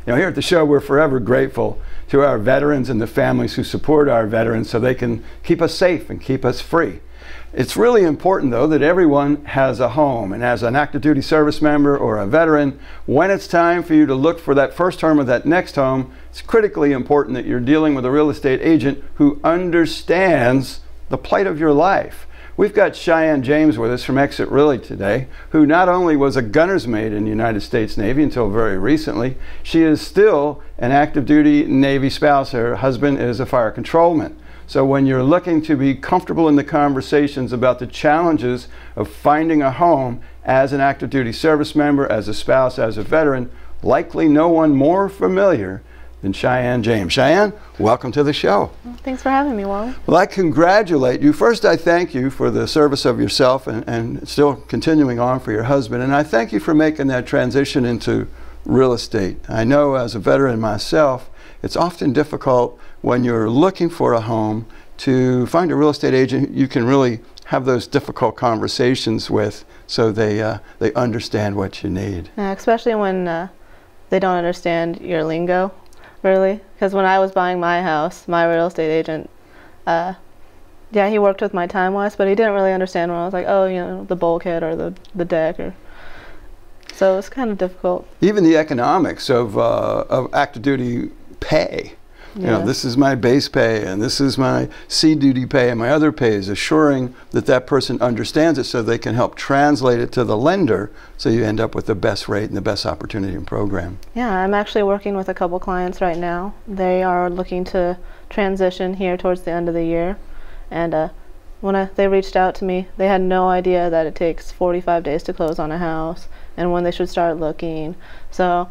You know, here at the show, we're forever grateful to our veterans and the families who support our veterans so they can keep us safe and keep us free. It's really important, though, that everyone has a home. And as an active duty service member or a veteran, when it's time for you to look for that first home or that next home, it's critically important that you're dealing with a real estate agent who understands the plight of your life. We've got Cheyenne James with us from Exit Realty today, who not only was a gunner's mate in the United States Navy until very recently, she is still an active duty Navy spouse. Her husband is a fire controlman. So when you're looking to be comfortable in the conversations about the challenges of finding a home as an active duty service member, as a spouse, as a veteran, likely no one more familiar than Cheyenne James. Cheyenne, welcome to the show. Well, thanks for having me, Wally. Well, I congratulate you. First, I thank you for the service of yourself and still continuing on for your husband. And I thank you for making that transition into real estate. I know as a veteran myself, it's often difficult when you're looking for a home to find a real estate agent you can really have those difficult conversations with so they understand what you need. Yeah, especially when they don't understand your lingo, really. Because when I was buying my house, my real estate agent, yeah, he worked with my time-wise, but he didn't really understand when I was like, oh, you know, the bulkhead or the deck. So it's kind of difficult. Even the economics of active duty pay. You know, this is my base pay and this is my C duty pay and my other pay, is assuring that that person understands it so they can help translate it to the lender so you end up with the best rate and the best opportunity and program. Yeah, I'm actually working with a couple clients right now. They are looking to transition here towards the end of the year, and when they reached out to me, they had no idea that it takes 45 days to close on a house and when they should start looking. So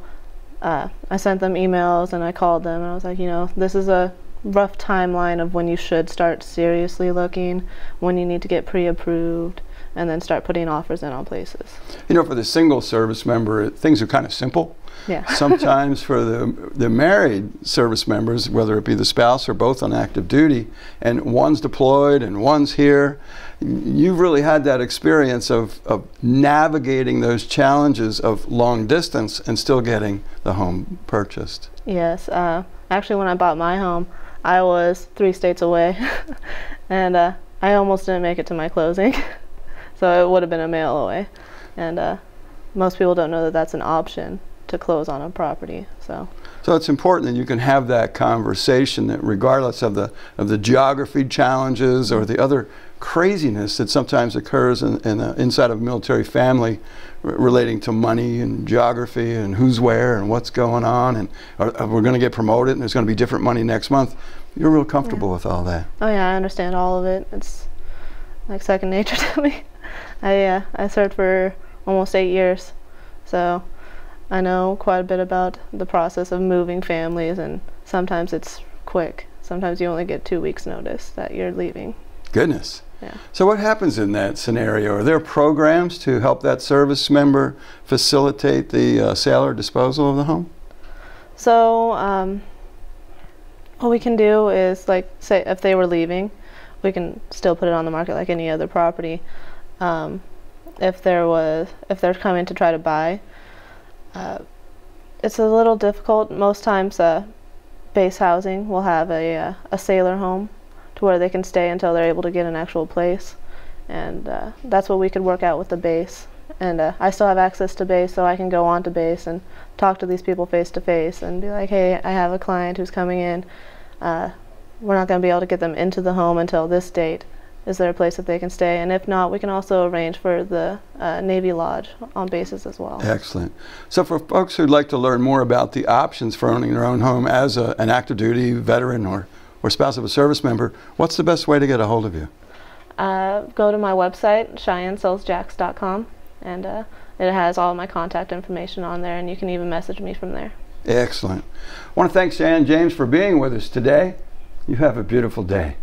I sent them emails and I called them and I was like, you know, this is a rough timeline of when you should start seriously looking, when you need to get pre-approved, and then start putting offers in on places. You know, for the single service member, things are kind of simple. Yeah. Sometimes for the married service members, whether it be the spouse or both on active duty, and one's deployed and one's here, you've really had that experience of navigating those challenges of long distance and still getting the home purchased. Yes. Actually, when I bought my home, I was 3 states away, and I almost didn't make it to my closing. So it would have been a mail away. And most people don't know that that's an option to close on a property. So it's important that you can have that conversation, that regardless of the geography challenges or the other craziness that sometimes occurs inside of a military family relating to money and geography and who's where and what's going on, and we're going to get promoted and there's going to be different money next month. You're real comfortable with all that. Oh yeah, I understand all of it. It's like second nature to me. I served for almost 8 years, so I know quite a bit about the process of moving families, and sometimes it's quick. Sometimes you only get 2 weeks notice that you're leaving. Goodness. Yeah. So what happens in that scenario? Are there programs to help that service member facilitate the sale or disposal of the home? So what we can do is, like, say if they were leaving, we can still put it on the market like any other property. If they're coming to try to buy, it's a little difficult. Most times base housing will have a sailor home to where they can stay until they're able to get an actual place, and that's what we could work out with the base. And I still have access to base, so I can go on to base and talk to these people face to face and be like, hey, I have a client who's coming in. We're not going to be able to get them into the home until this date. Is there a place that they can stay? And if not, we can also arrange for the Navy Lodge on bases as well. Excellent. So for folks who'd like to learn more about the options for owning their own home as an active duty veteran or spouse of a service member, what's the best way to get a hold of you? Go to my website, CheyenneSellsJAX.com, and it has all my contact information on there, and you can even message me from there. Excellent. I want to thank Cheyenne James for being with us today. You have a beautiful day.